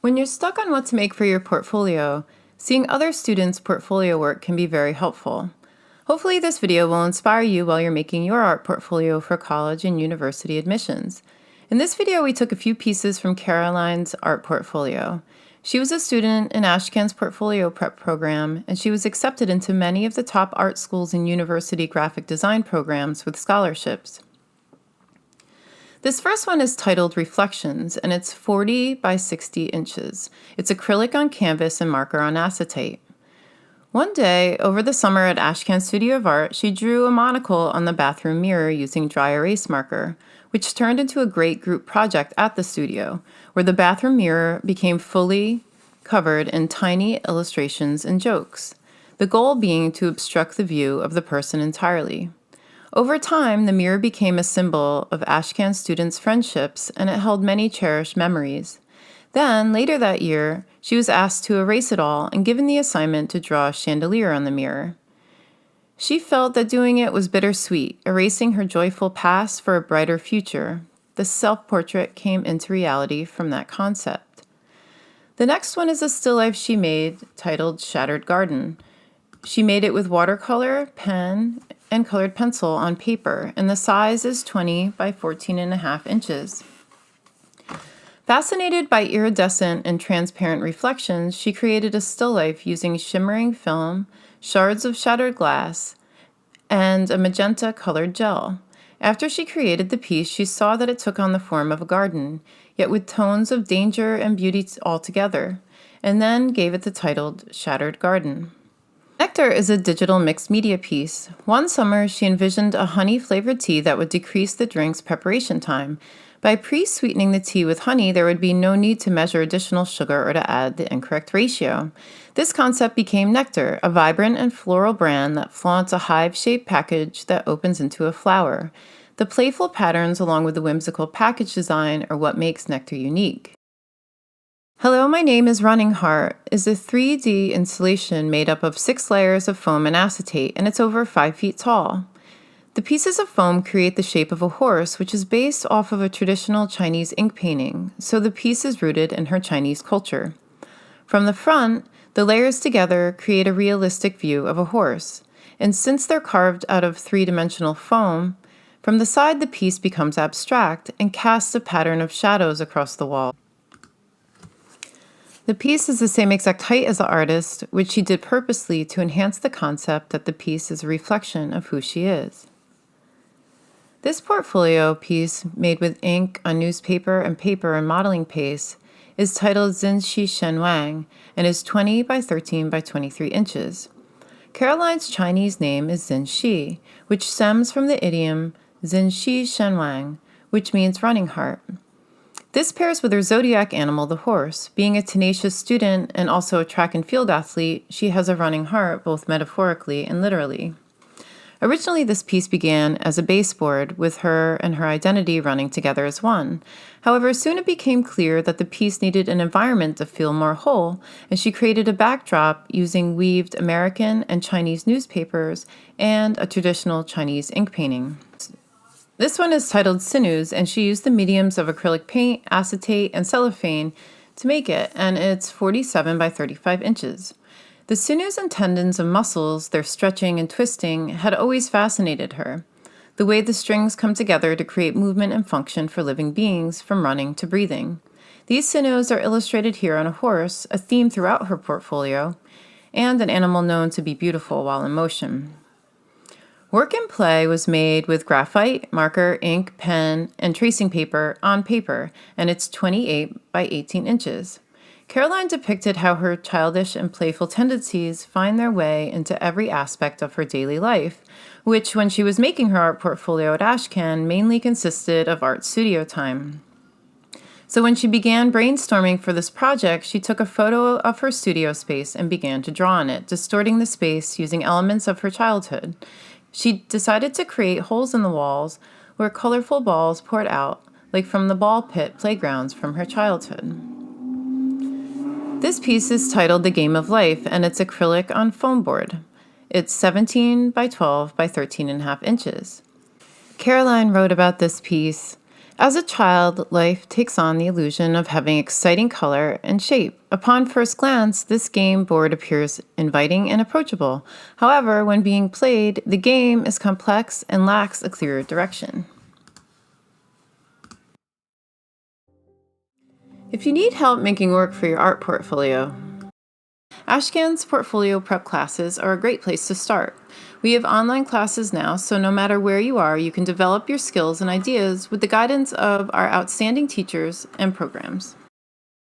When you're stuck on what to make for your portfolio, seeing other students' portfolio work can be very helpful. Hopefully this video will inspire you while you're making your art portfolio for college and university admissions. In this video, we took a few pieces from Carolyne's art portfolio. She was a student in Ashcan's portfolio prep program, and she was accepted into many of the top art schools and university graphic design programs with scholarships. This first one is titled Reflections, and it's 40 by 60 inches. It's acrylic on canvas and marker on acetate. One day, over the summer at Ashcan's Studio of Art, she drew a monocle on the bathroom mirror using dry erase marker, which turned into a great group project at the studio, where the bathroom mirror became fully covered in tiny illustrations and jokes, the goal being to obstruct the view of the person entirely. Over time, the mirror became a symbol of Ashcan students' friendships, and it held many cherished memories. Then, later that year, she was asked to erase it all and given the assignment to draw a chandelier on the mirror. She felt that doing it was bittersweet, erasing her joyful past for a brighter future. The self-portrait came into reality from that concept. The next one is a still life she made titled Shattered Garden. She made it with watercolor, pen, and colored pencil on paper, and the size is 20 by 14.5 inches. Fascinated by iridescent and transparent reflections, she created a still life using shimmering film, shards of shattered glass, and a magenta-colored gel. After she created the piece, she saw that it took on the form of a garden, yet with tones of danger and beauty altogether, and then gave it the title Shattered Garden. Nectar is a digital mixed media piece. One summer, she envisioned a honey-flavored tea that would decrease the drink's preparation time. By pre-sweetening the tea with honey, there would be no need to measure additional sugar or to add the incorrect ratio. This concept became Nectar, a vibrant and floral brand that flaunts a hive-shaped package that opens into a flower. The playful patterns, along with the whimsical package design, are what makes Nectar unique. Hello, My Name is Running Heart is a 3D installation made up of 6 layers of foam and acetate, and it's over 5 feet tall. The pieces of foam create the shape of a horse, which is based off of a traditional Chinese ink painting, so the piece is rooted in her Chinese culture. From the front, the layers together create a realistic view of a horse, and since they're carved out of 3-dimensional foam, from the side the piece becomes abstract and casts a pattern of shadows across the wall. The piece is the same exact height as the artist, which she did purposely to enhance the concept that the piece is a reflection of who she is. This portfolio piece, made with ink on newspaper and paper and modeling paste, is titled Xin Shi and is 20 by 13 by 23 inches. Carolyne's Chinese name is Xin Shi, which stems from the idiom Xin Shi, which means running heart. This pairs with her zodiac animal, the horse. Being a tenacious student and also a track and field athlete, she has a running heart both metaphorically and literally. Originally, this piece began as a baseboard with her and her identity running together as one. However, soon it became clear that the piece needed an environment to feel more whole, and she created a backdrop using weaved American and Chinese newspapers and a traditional Chinese ink painting. This one is titled Sinews, and she used the mediums of acrylic paint, acetate, and cellophane to make it, and it's 47 by 35 inches. The sinews and tendons of muscles, their stretching and twisting, had always fascinated her. The way the strings come together to create movement and function for living beings, from running to breathing. These sinews are illustrated here on a horse, a theme throughout her portfolio, and an animal known to be beautiful while in motion. Work and Play was made with graphite, marker, ink, pen, and tracing paper on paper, and it's 28 by 18 inches. Carolyne depicted how her childish and playful tendencies find their way into every aspect of her daily life, which, when she was making her art portfolio at Ashcan, mainly consisted of art studio time. So when she began brainstorming for this project, she took a photo of her studio space and began to draw on it, distorting the space using elements of her childhood. She decided to create holes in the walls where colorful balls poured out, like from the ball pit playgrounds from her childhood. This piece is titled The Game of Life, and it's acrylic on foam board. It's 17 by 12 by 13.5 inches. Carolyne wrote about this piece As a child, life takes on the illusion of having exciting color and shape. Upon first glance, this game board appears inviting and approachable. However, when being played, the game is complex and lacks a clear direction. If you need help making work for your art portfolio, Ashcan's portfolio prep classes are a great place to start. We have online classes now, so no matter where you are, you can develop your skills and ideas with the guidance of our outstanding teachers and programs.